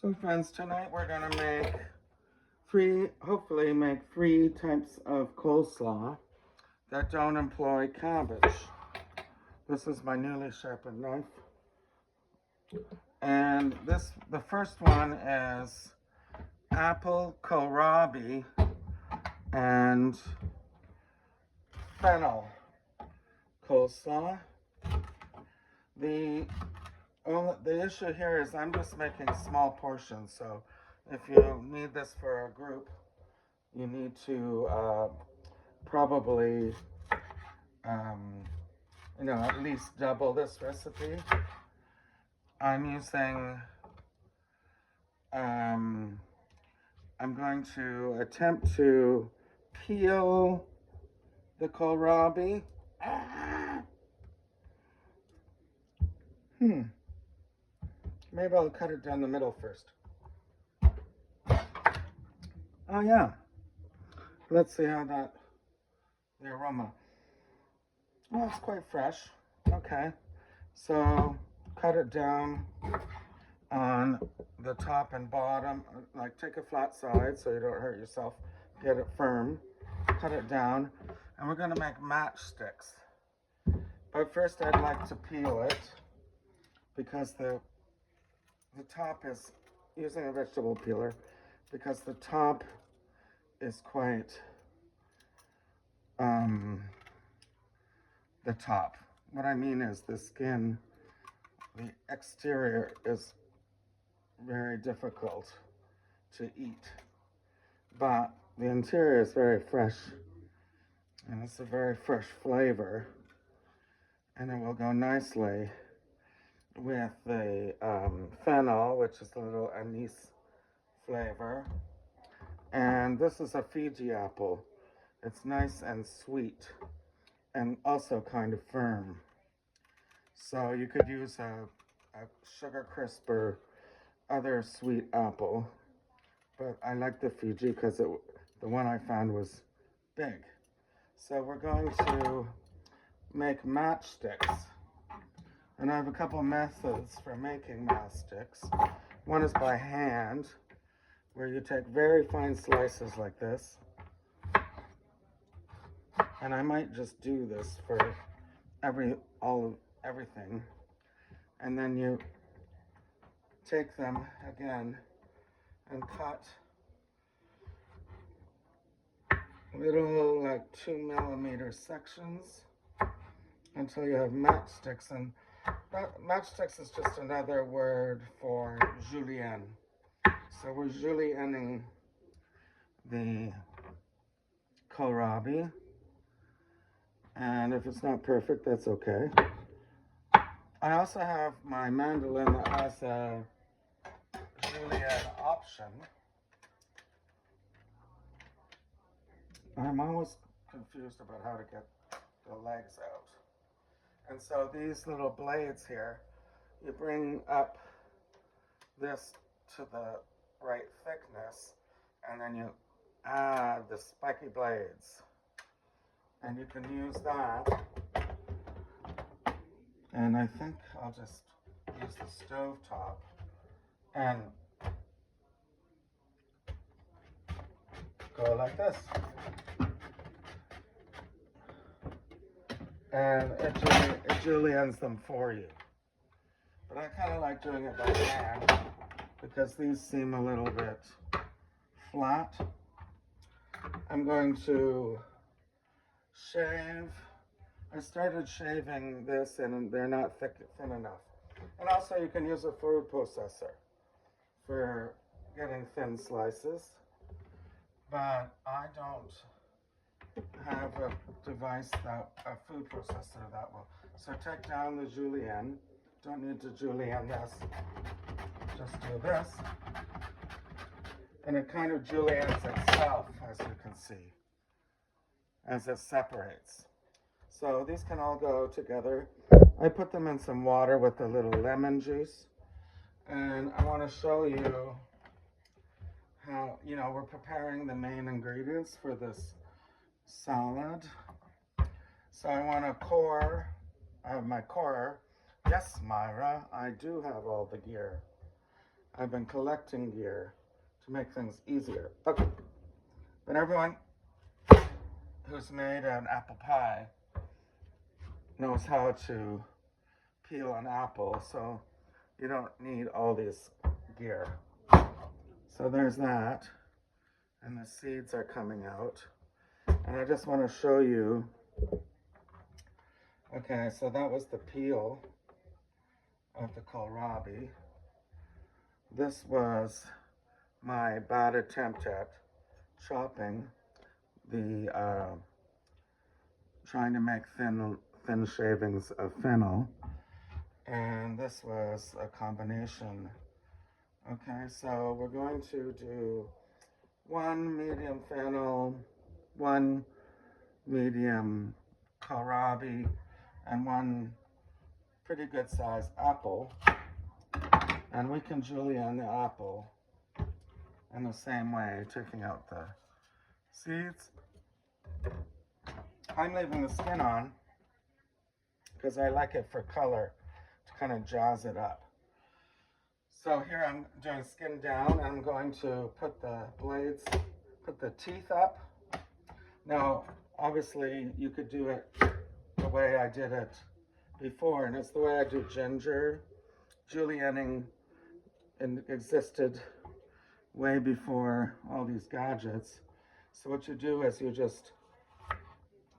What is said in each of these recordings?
So friends, tonight we're gonna hopefully make three types of coleslaw that don't employ cabbage. This is my newly sharpened knife. And the first one is apple kohlrabi and fennel coleslaw. The issue here is I'm just making small portions, so if you need this for a group, you need to probably, at least double this recipe. I'm using, I'm going to attempt to peel the kohlrabi. Maybe I'll cut it down the middle first. Oh yeah. Let's see how the aroma. Oh, it's quite fresh. Okay. So cut it down on the top and bottom. Like take a flat side so you don't hurt yourself. Get it firm. Cut it down. And we're going to make matchsticks. But first I'd like to peel it because the top is, using a vegetable peeler, because the top is quite, the top. What I mean is the skin, the exterior is very difficult to eat, but the interior is very fresh, and it's a very fresh flavor, and it will go nicely with the fennel, which is a little anise flavor. And this is a Fuji apple. It's nice and sweet and also kind of firm. So you could use a sugar crisp or other sweet apple. But I like the Fuji because the one I found was big. So we're going to make matchsticks. And I have a couple methods for making matchsticks. One is by hand, where you take very fine slices like this. And I might just do this for everything. And then you take them again and cut little like 2mm sections until you have matchsticks. And matchsticks is just another word for julienne. So we're julienning the kohlrabi, and if it's not perfect, that's okay. I also have my mandolin that has a julienne option. I'm always confused about how to get the legs out. And so these little blades here, you bring up this to the right thickness, and then you add the spiky blades. And you can use that. And I think I'll just use the stove top and go like this. And it juliennes them for you. But I kind of like doing it by hand because these seem a little bit flat. I'm going to shave. I started shaving this and they're not thin enough. And also you can use a food processor for getting thin slices. But I don't have a device a food processor that will. So take down the julienne. Don't need to julienne this. Just do this. And it kind of juliennes itself, as you can see, as it separates. So these can all go together. I put them in some water with a little lemon juice. And I want to show you how, we're preparing the main ingredients for this salad. So I want to core. I have my corer. Yes, Myra, I do have all the gear. I've been collecting gear to make things easier. Okay, but everyone who's made an apple pie knows how to peel an apple, so you don't need all this gear. So there's that, and the seeds are coming out. And I just want to show you, okay, so that was the peel of the kohlrabi. This was my bad attempt at chopping the, trying to make thin shavings of fennel. And this was a combination. Okay, so we're going to do 1 medium fennel, 1 medium kohlrabi, and 1 pretty good sized apple. And we can julienne the apple in the same way, taking out the seeds. I'm leaving the skin on because I like it for color, to kind of jazz it up. So here I'm doing skin down, and I'm going to put the blades, put the teeth up. Now, obviously, you could do it the way I did it before, and it's the way I do ginger. Julienning existed way before all these gadgets. So what you do is you just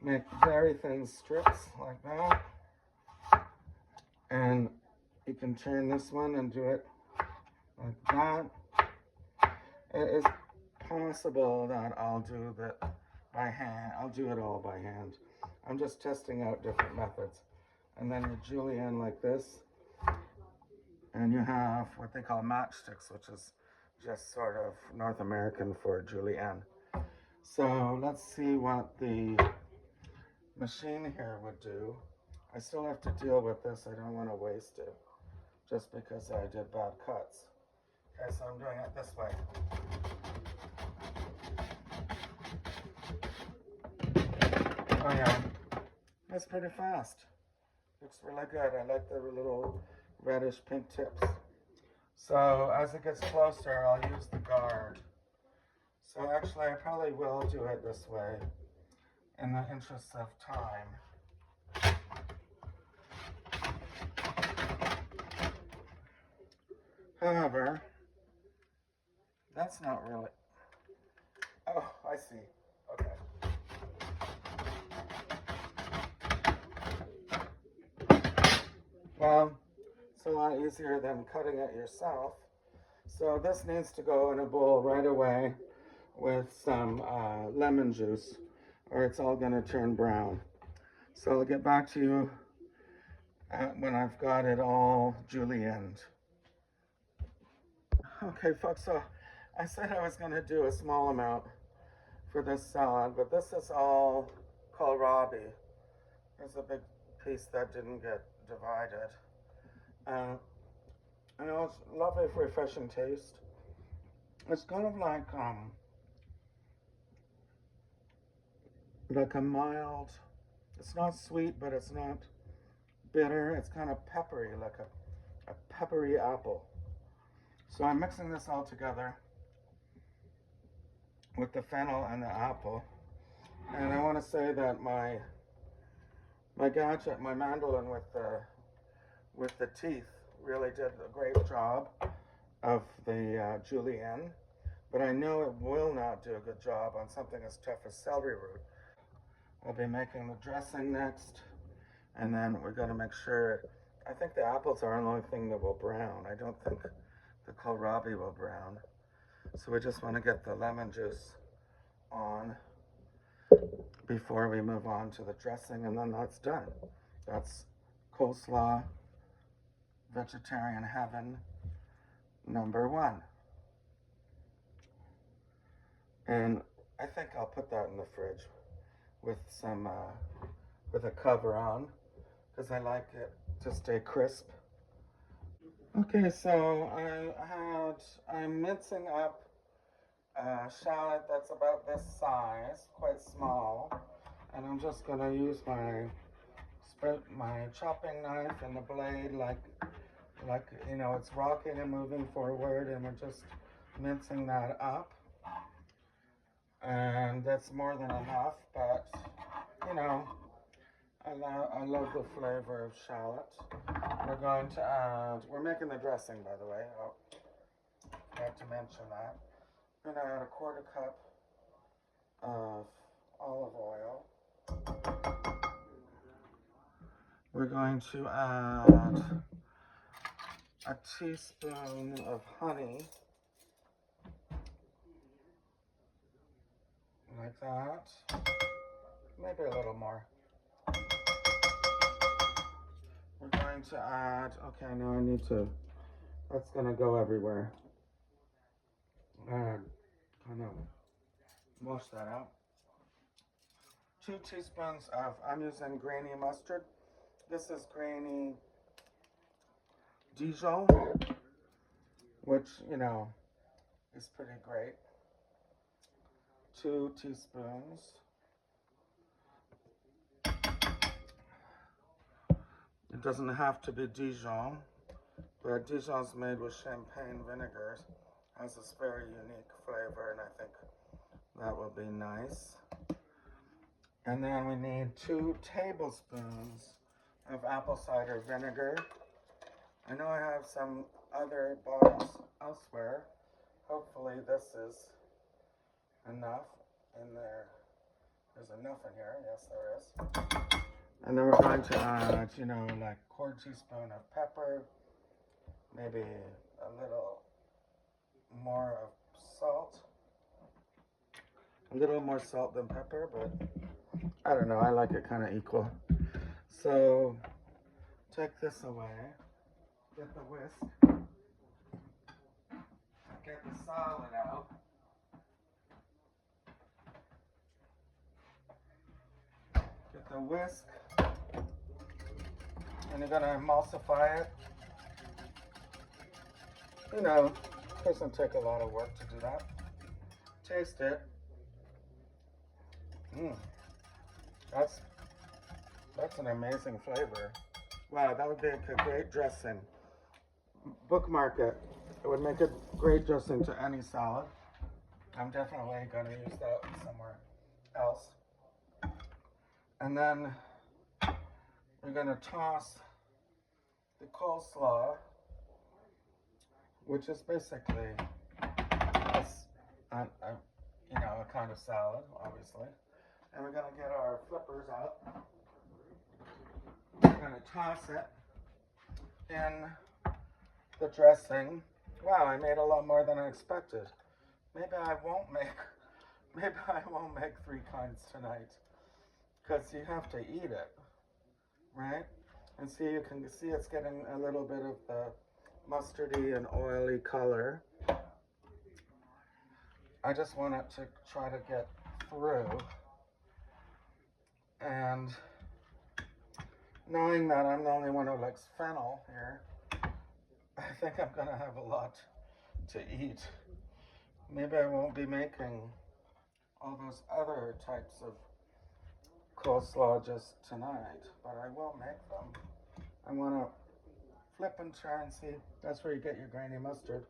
make very thin strips like that, and you can turn this one and do it like that. It is possible that I'll do that by hand. I'll do it all by hand. I'm just testing out different methods. And then you julienne like this, and you have what they call matchsticks, which is just sort of North American for julienne. So let's see what the machine here would do. I still have to deal with this. I don't want to waste it just because I did bad cuts. Okay, so I'm doing it this way. Oh yeah, that's pretty fast. Looks really good. I like the little reddish pink tips. So as it gets closer, I'll use the guard. So actually, I probably will do it this way in the interest of time. However, that's not really. Oh, I see. Okay. Well, it's a lot easier than cutting it yourself. So this needs to go in a bowl right away with some lemon juice, or it's all going to turn brown. So I'll get back to you when I've got it all julienned. Okay, folks, so I said I was going to do a small amount for this salad, but this is all kohlrabi. There's a big piece that didn't get divided. I know it's lovely, refreshing taste. It's kind of like a mild, it's not sweet, but it's not bitter. It's kind of peppery, like a peppery apple. So I'm mixing this all together with the fennel and the apple. And I want to say that my gadget, my mandolin with the teeth, really did a great job of the julienne. But I know it will not do a good job on something as tough as celery root. We'll be making the dressing next, and then we're going to make sure. I think the apples are the only thing that will brown. I don't think the kohlrabi will brown. So we just want to get the lemon juice on before we move on to the dressing, and then that's done. That's coleslaw, vegetarian heaven, #1. And I think I'll put that in the fridge with some, with a cover on, because I like it to stay crisp. Okay, so I'm mincing up a shallot that's about this size, quite small, and I'm just gonna use my chopping knife and the blade like like, you know, it's rocking and moving forward, and we're just mincing that up. And that's more than enough, but, you know, I love the flavor of shallot. We're going to add, we're making the dressing, by the way. Oh, I have to mention that. We're going to add a quarter cup of olive oil. We're going to add a teaspoon of honey, like that. Maybe a little more. We're going to add, okay, now I need to, that's going to go everywhere. And kind of wash that out. 2 teaspoons of, I'm using grainy mustard. This is grainy Dijon, which, you know, is pretty great. 2 teaspoons. It doesn't have to be Dijon, but Dijon's made with champagne vinegar. Has this very unique flavor, and I think that will be nice. And then we need 2 tablespoons of apple cider vinegar. I know I have some other bottles elsewhere. Hopefully this is enough in there. There's enough in here. Yes, there is. And then we're going to add, you know, like 1/4 teaspoon of pepper, maybe a little more of salt. A little more salt than pepper, but I don't know. I like it kind of equal. So take this away. Get the whisk. Get the salad out. Get the whisk. And you're going to emulsify it. You know, it doesn't take a lot of work to do that. Taste it. That's an amazing flavor. Wow, that would be a great dressing. Bookmark it. It would make a great dressing to any salad. I'm definitely going to use that somewhere else. And then we're going to toss the coleslaw, which is basically a kind of salad, obviously. And we're going to get our flippers out. We're going to toss it in the dressing. Wow, I made a lot more than I expected. Maybe I won't make 3 kinds tonight, because you have to eat it, right? And see, you can see it's getting a little bit of the mustardy and oily color. I just want it to try to get through. And knowing that I'm the only one who likes fennel here, I think I'm going to have a lot to eat. Maybe I won't be making all those other types of coleslaw just tonight, but I will make them. I want to flip and turn, see, that's where you get your grainy mustard,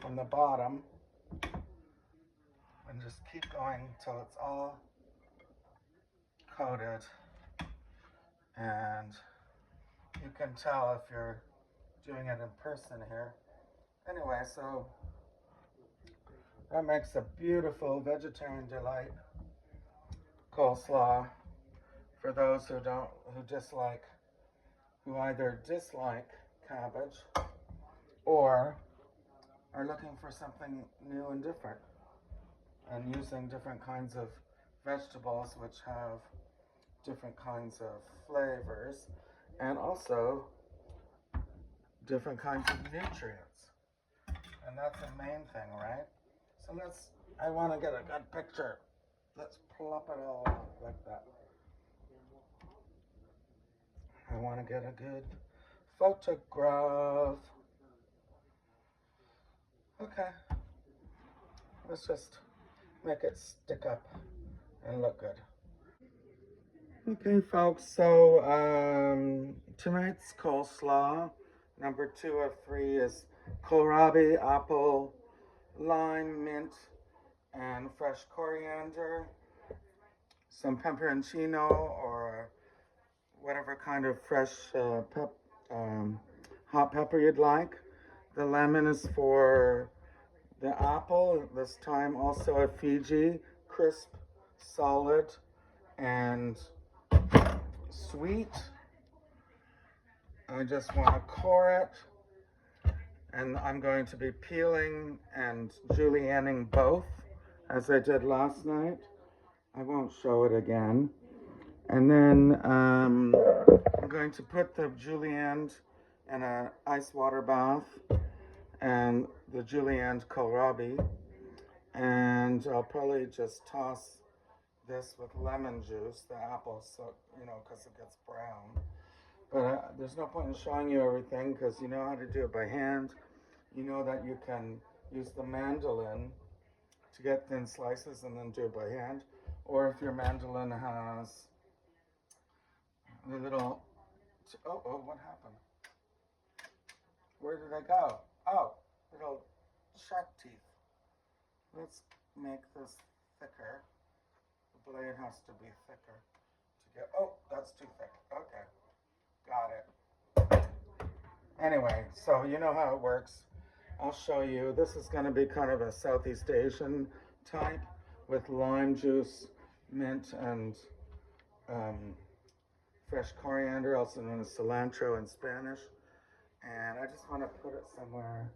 from the bottom. And just keep going until it's all coated. And you can tell if you're doing it in person here. Anyway, so that makes a beautiful vegetarian delight coleslaw for those who either dislike cabbage or are looking for something new and different, and using different kinds of vegetables which have different kinds of flavors, and also different kinds of nutrients. And that's the main thing, right? So I want to get a good picture. Let's plop it all out like that. I want to get a good photograph. Okay. Let's just make it stick up and look good. Okay, folks, so tonight's coleslaw Number 2 of 3 is kohlrabi, apple, lime, mint, and fresh coriander. Some pepperoncino or whatever kind of fresh hot pepper you'd like. The lemon is for the apple. This time also a Fuji, crisp, solid, and sweet. I just want to core it, and I'm going to be peeling and julienning both as I did last night. I won't show it again. And then I'm going to put the julienne in an ice water bath and the julienne kohlrabi, and I'll probably just toss this with lemon juice, the apple, so because it gets brown. But there's no point in showing you everything because you know how to do it by hand. You know that you can use the mandolin to get thin slices and then do it by hand. Or if your mandolin has the little, oh, what happened? Where did I go? Oh, little shark teeth. Let's make this thicker. The blade has to be thicker to get, oh, that's too thick. Okay. Got it. Anyway, so you know how it works. I'll show you. This is going to be kind of a Southeast Asian type with lime juice, mint, and fresh coriander, also known as cilantro in Spanish. And I just want to put it somewhere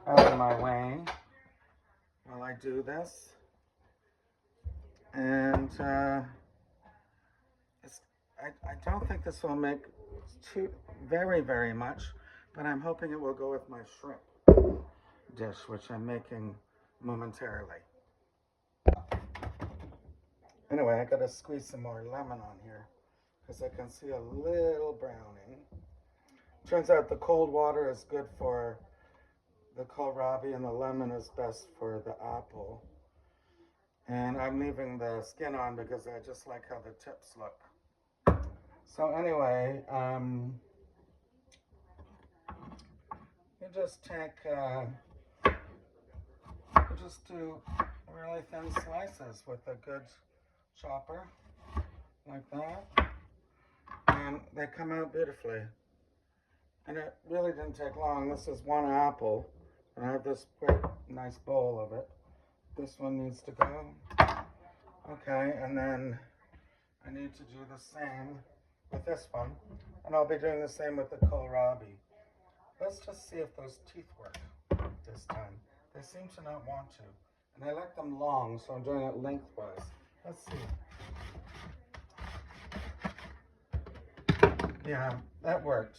out of my way while I do this. And I don't think this will make too very much, but I'm hoping it will go with my shrimp dish, which I'm making momentarily. Anyway, I gotta squeeze some more lemon on here because I can see a little browning. Turns out the cold water is good for the kohlrabi and the lemon is best for the apple. And I'm leaving the skin on because I just like how the tips look. So anyway, you just take, you just do really thin slices with a good chopper, like that, and they come out beautifully. And it really didn't take long. This is one apple, and I have this great nice bowl of it. This one needs to go. Okay, and then I need to do the same with this one, and I'll be doing the same with the kohlrabi. Let's just see if those teeth work this time. They seem to not want to, and I like them long, so I'm doing it lengthwise. Let's see. Yeah, that worked,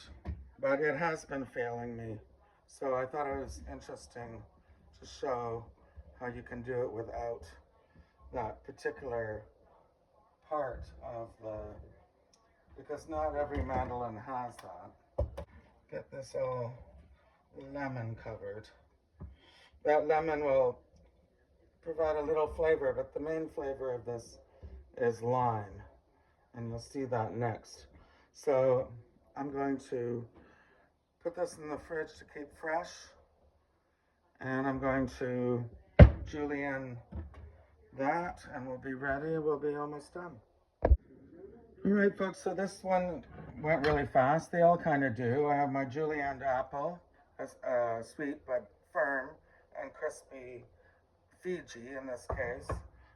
but it has been failing me, so I thought it was interesting to show how you can do it without that particular part of the, because not every mandolin has that. Get this all lemon covered. That lemon will provide a little flavor, but the main flavor of this is lime, and you'll see that next. So I'm going to put this in the fridge to keep fresh, and I'm going to julienne that, and we'll be ready. We'll be almost done. All right, folks, so this one went really fast. They all kind of do. I have my julienne apple, sweet but firm and crispy Fiji in this case.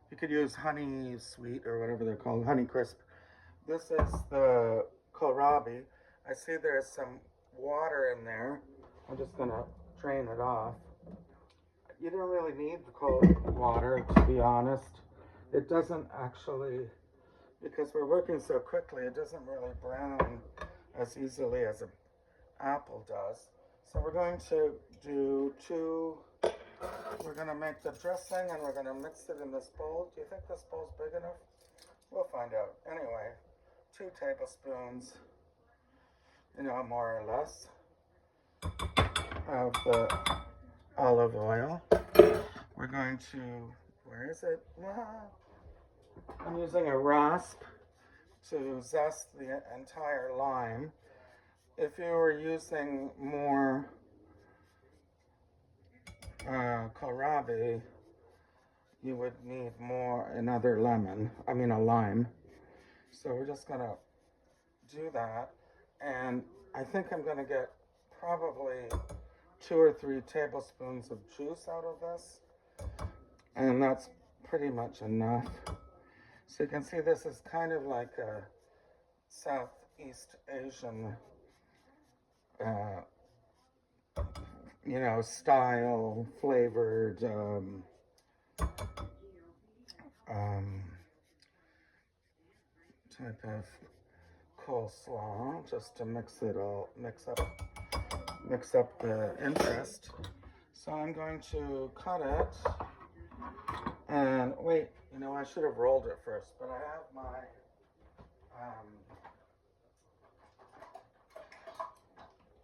You could use honey sweet or whatever they're called, honey crisp. This is the kohlrabi. I see there's some water in there. I'm just gonna drain it off. You don't really need the cold water, to be honest. It doesn't actually, because we're working so quickly, it doesn't really brown as easily as an apple does. So we're going to do we're gonna make the dressing and we're gonna mix it in this bowl. Do you think this bowl's big enough? We'll find out. Anyway, 2 tablespoons, more or less, of the olive oil. We're going to, where is it? I'm using a rasp to zest the entire lime. if you were using more kohlrabi, you would need another lemon, I mean a lime. So we're just gonna do that. And I think I'm gonna get probably 2 or 3 tablespoons of juice out of this. And that's pretty much enough. So you can see this is kind of like a Southeast Asian, style flavored type of coleslaw, just to mix up the interest. So I'm going to cut it, and wait, I should have rolled it first, but I have my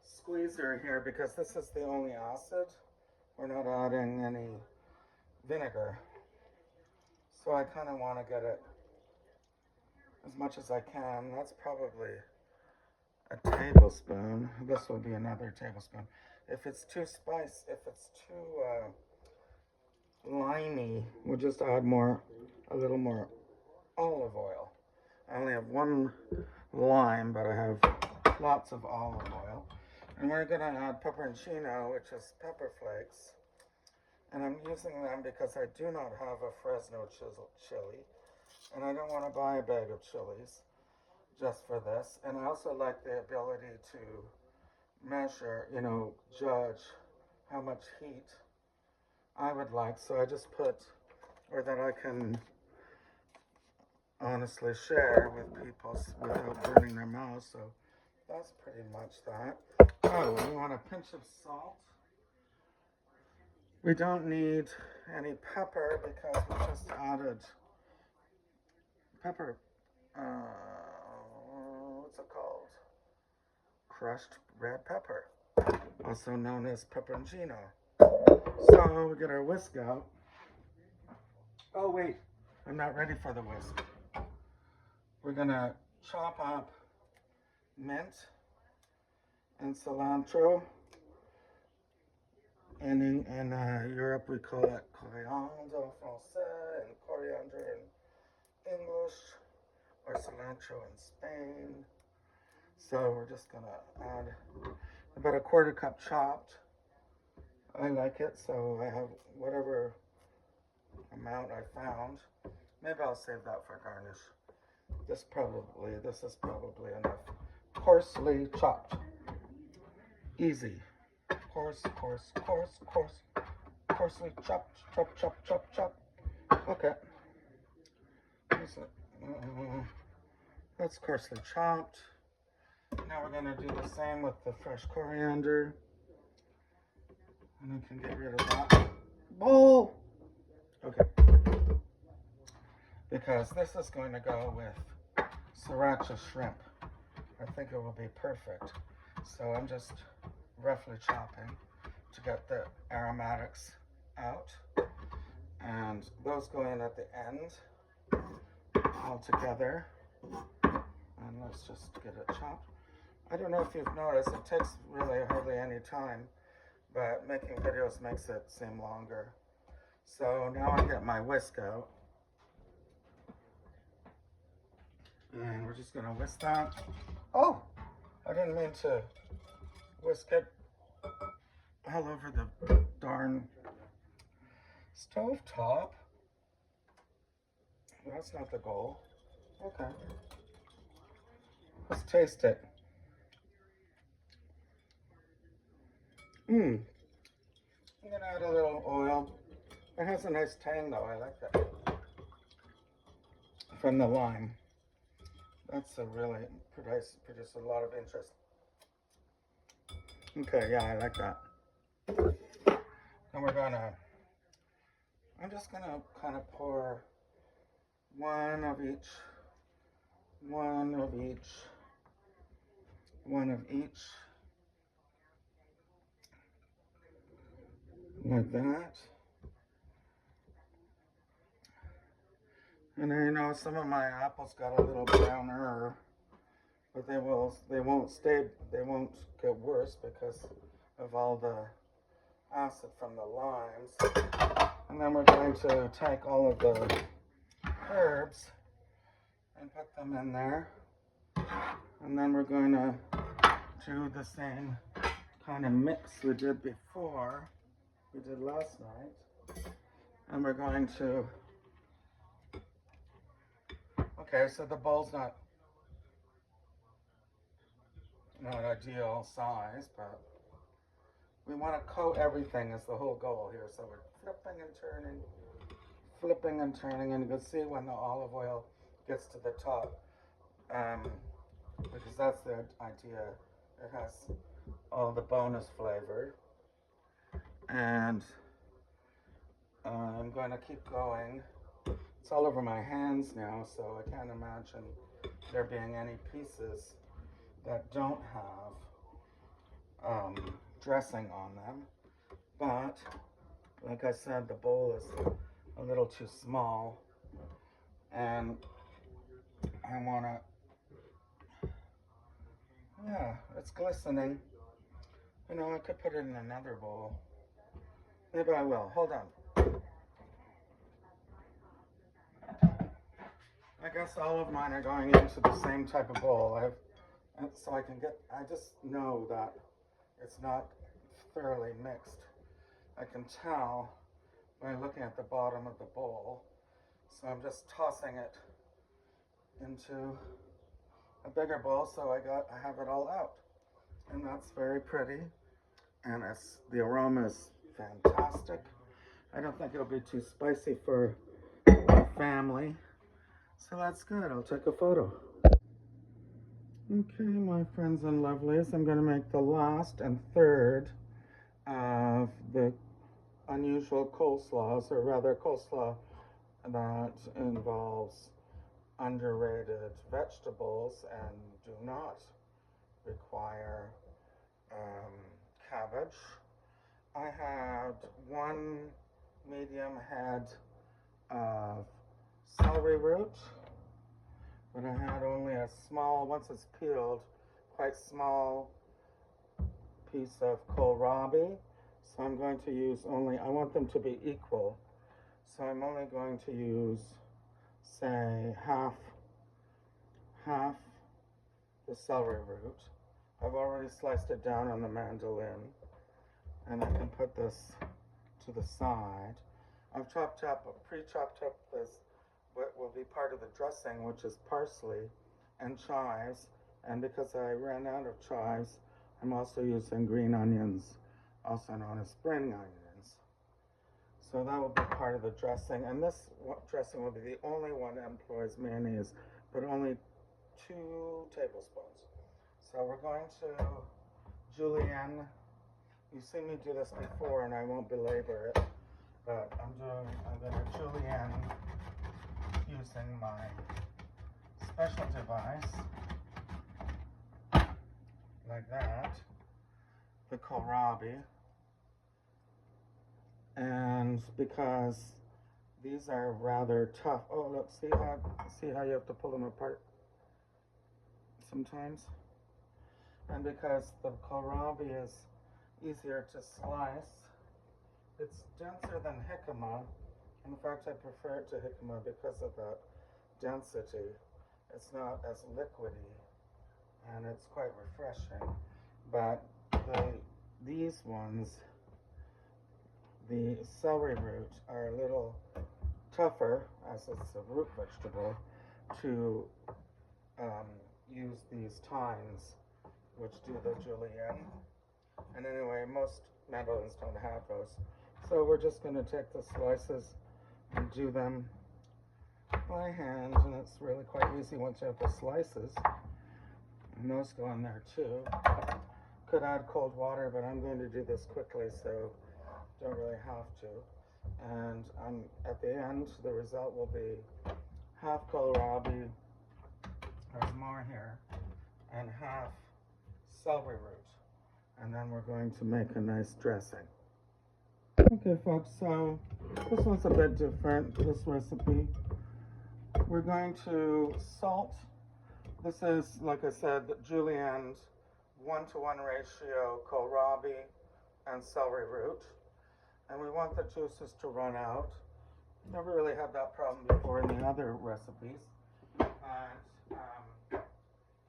squeezer here because this is the only acid. We're not adding any vinegar. So I kind of want to get it as much as I can. That's probably a tablespoon. This will be another tablespoon. If it's too too limey, we'll just add a little more olive oil. I only have 1 lime, but I have lots of olive oil. And we're going to add pepperoncino, which is pepper flakes. And I'm using them because I do not have a Fresno chili. And I don't want to buy a bag of chilies just for this. And I also like the ability to measure, judge how much heat I would like. So I just or that I can honestly share with people without burning their mouths. So that's pretty much that. Oh, we want a pinch of salt. We don't need any pepper because we just added pepper, what's it called? Crushed red pepper, also known as pepperoncino. So we get our whisk out. Oh wait, I'm not ready for the whisk. We're gonna chop up mint and cilantro. And in Europe we call it Coriander français, and coriander in English, or cilantro in Spain. So we're just gonna add about a 1/4 cup chopped. I like it, so I have whatever amount I found. Maybe I'll save that for garnish. This is probably enough. Coarsely chopped. Easy. Coarsely chopped. Chop. Okay. That's coarsely chopped. Now we're gonna do the same with the fresh coriander. And I can get rid of that bowl. Okay. Because this is going to go with sriracha shrimp. I think it will be perfect. So I'm just roughly chopping to get the aromatics out. And those go in at the end all together. And let's just get it chopped. I don't know if you've noticed, it takes really hardly any time, but making videos makes it seem longer. So now I get my whisk out. And we're just gonna whisk that. Oh, I didn't mean to whisk it all over the darn stove top. That's not the goal. Okay. Let's taste it. I'm gonna add a little oil. It has a nice tang though, I like that. From the lime. That's a really produce a lot of interest. Okay, yeah, I like that. And I'm just gonna kind of pour one of each, like that. And then, some of my apples got a little browner, but they won't get worse because of all the acid from the limes. And then we're going to take all of the herbs and put them in there. And then we're going to do the same kind of mix we did before, we did last night. And we're going to, okay, so the bowl's not ideal size, but we want to coat everything is the whole goal here. So we're flipping and turning, and you can see when the olive oil gets to the top, because that's the idea. It has all the bonus flavor. And I'm going to keep going. It's all over my hands now, so I can't imagine there being any pieces that don't have dressing on them. But like I said, the bowl is a little too small, and I want to, yeah, it's glistening. You know, I could put it in another bowl. Maybe I will. Hold on. I guess all of mine are going into the same type of bowl. So I just know that it's not thoroughly mixed. I can tell by looking at the bottom of the bowl. So I'm just tossing it into a bigger bowl so I have it all out. And that's very pretty. And the aroma is fantastic. I don't think it'll be too spicy for our family. So that's good. I'll take a photo. Okay, my friends and lovelies, I'm going to make the last and third of the unusual coleslaws, or rather coleslaw that involves underrated vegetables and do not require cabbage. I had one medium head of celery root, but I had only a small, once it's peeled, quite small piece of kohlrabi. So I'm going to use only, I want them to be equal. So I'm only going to use, say, half the celery root. I've already sliced it down on the mandolin, and I can put this to the side. I've pre-chopped up this, what will be part of the dressing, which is parsley and chives. And because I ran out of chives, I'm also using green onions, also known as spring onions. So that will be part of the dressing. And this dressing will be the only one that employs mayonnaise, but only 2 tablespoons. So we're going to julienne. You've seen me do this before, and I won't belabor it, but I'm going to julienne using my special device, like that, the Kohlrabi. And because these are rather tough, oh look, see how you have to pull them apart sometimes? And because the Kohlrabi is easier to slice, it's denser than jicama. In fact, I prefer it to jicama because of that density. It's not as liquidy, and it's quite refreshing. But these ones, the celery root, are a little tougher, as it's a root vegetable, to use these tines, which do the julienne. And anyway, most mandolins don't have those. So we're just going to take the slices and do them by hand, and it's really quite easy once you have the slices. And those go in there too. Could add cold water, but I'm going to do this quickly, so don't really have to. And at the end, the result will be half kohlrabi, there's more here, and half celery root. And then we're going to make a nice dressing. Okay folks, so this one's a bit different, this recipe. We're going to salt This is, like I said, julienned 1-to-1 ratio kohlrabi and celery root. And we want the juices to run out. Never really had that problem before in the other recipes. And I'm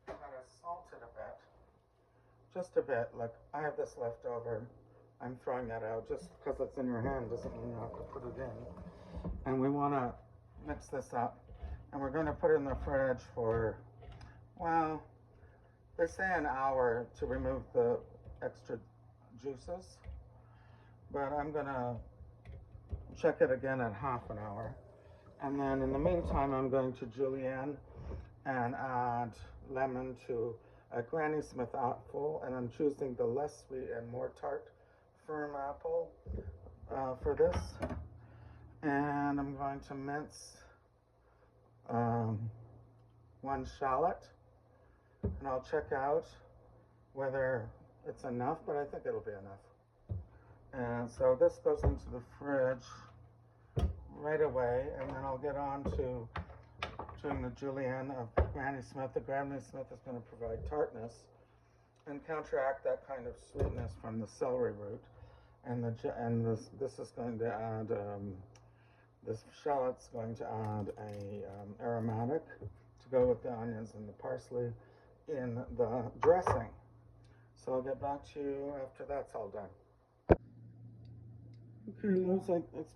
gonna salt it a bit. Just a bit. Like, I have this left over. I'm throwing that out. Just because it's in your hand doesn't mean you have to put it in. And we want to mix this up. And we're going to put it in the fridge for, well, they say an hour to remove the extra juices. But I'm going to check it again at half an hour. And then in the meantime, I'm going to julienne and add lemon to a Granny Smith apple, and I'm choosing the less sweet and more tart firm apple for this. And I'm going to mince 1 shallot, and I'll check out whether it's enough, but I think it'll be enough. And so this goes into the fridge right away, and then I'll get on to doing the julienne of Granny Smith. The Granny Smith is going to provide tartness and counteract that kind of sweetness from the celery root. And this is going to add, this shallot's going to add a aromatic to go with the onions and the parsley in the dressing. So I'll get back to you after that's all done. Okay, looks like it's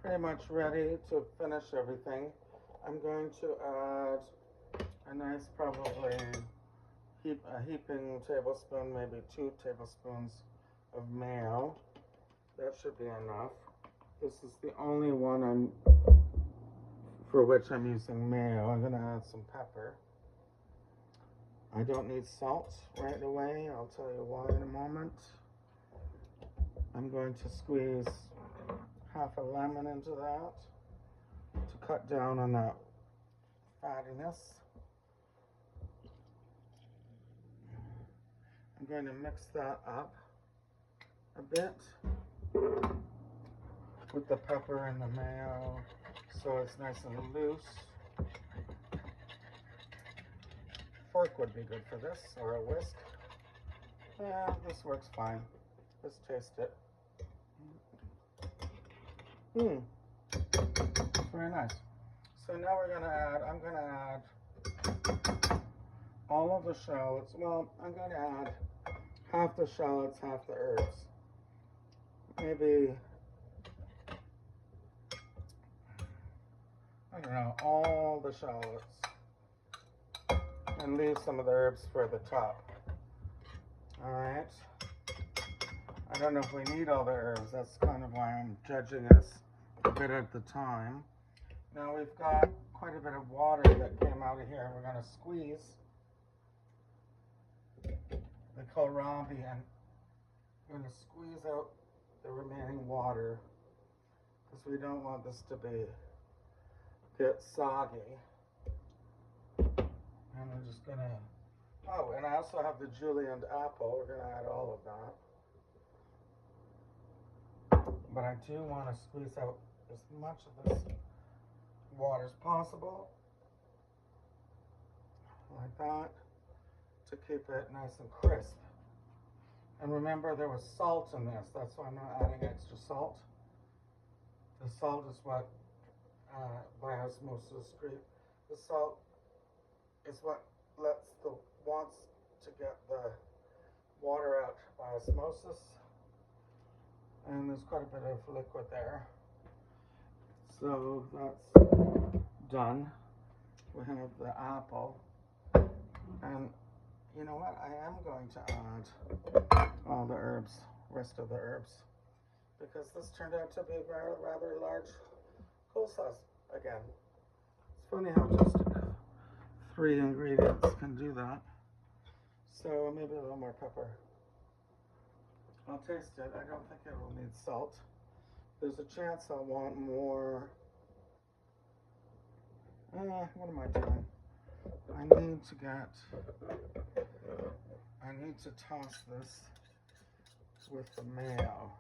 pretty much ready to finish everything. I'm going to add a nice, probably a heaping tablespoon, maybe 2 tablespoons of mayo. That should be enough. This is the only one for which I'm using mayo. I'm going to add some pepper. I don't need salt right away. I'll tell you why in a moment. I'm going to squeeze half a lemon into that to cut down on that fattiness. I'm going to mix that up a bit with the pepper and the mayo so it's nice and loose. Fork would be good for this, or a whisk. Yeah, this works fine. Let's taste it. Very nice. So now we're gonna I'm gonna add all of the shallots. Well, I'm gonna add half the shallots, half the herbs. Maybe, I don't know, all the shallots. And leave some of the herbs for the top. Alright. I don't know if we need all the herbs. That's kind of why I'm judging this a bit at the time. Now we've got quite a bit of water that came out of here. We're going to squeeze the kohlrabi and we're going to squeeze out the remaining water because we don't want this to get soggy. And I'm just going to, oh, and I also have the julienned apple. We're going to add all of that. But I do want to squeeze out as much of this water as possible, like that, to keep it nice and crisp. And remember, there was salt in this. That's why I'm not adding extra salt. The salt is what, by osmosis, the salt is what wants to get the water out by osmosis. And there's quite a bit of liquid there. So that's done. We have the apple. And you know what? I am going to add all the herbs, rest of the herbs. Because this turned out to be a rather large coleslaw again. It's funny how just 3 ingredients can do that. So maybe a little more pepper. I'll taste it. I don't think it will need salt. There's a chance I'll want more. What am I doing? I need to toss this with the mayo.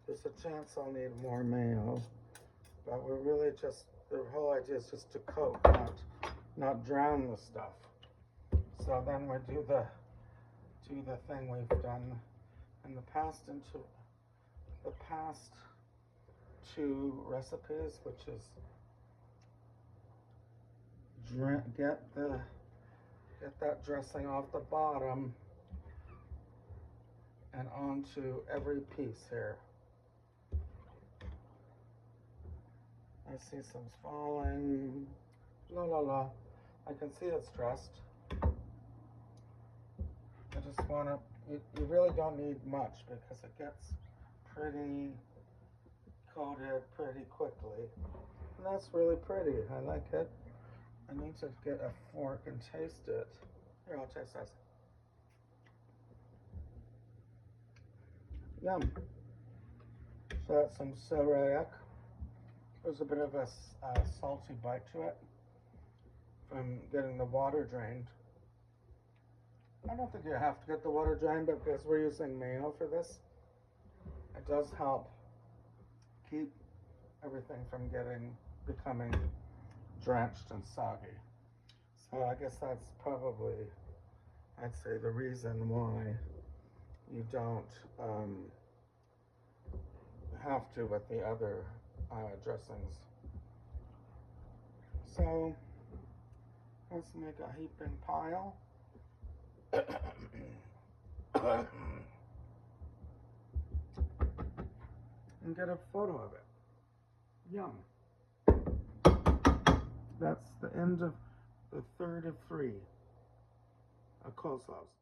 There's a chance I'll need more mayo. But we're really just, the whole idea is just to coat, not drown the stuff. So then we do the thing we've done in the past two recipes, which is get that dressing off the bottom and onto every piece here. I see some falling. La la la. I can see it's dressed. I just want to, you really don't need much because it gets pretty coated pretty quickly. And that's really pretty. I like it. I need to get a fork and taste it. Here, I'll taste this. Yum. So that's some celeriac. There's a bit of a salty bite to it from getting the water drained. I don't think you have to get the water drained, but because we're using mayo for this, it does help keep everything from becoming drenched and soggy. So I guess that's probably, I'd say, the reason why you don't have to with the other dressings. So let's make a heaping pile. And get a photo of it. Yum. That's the end of the third of 3 coleslaws.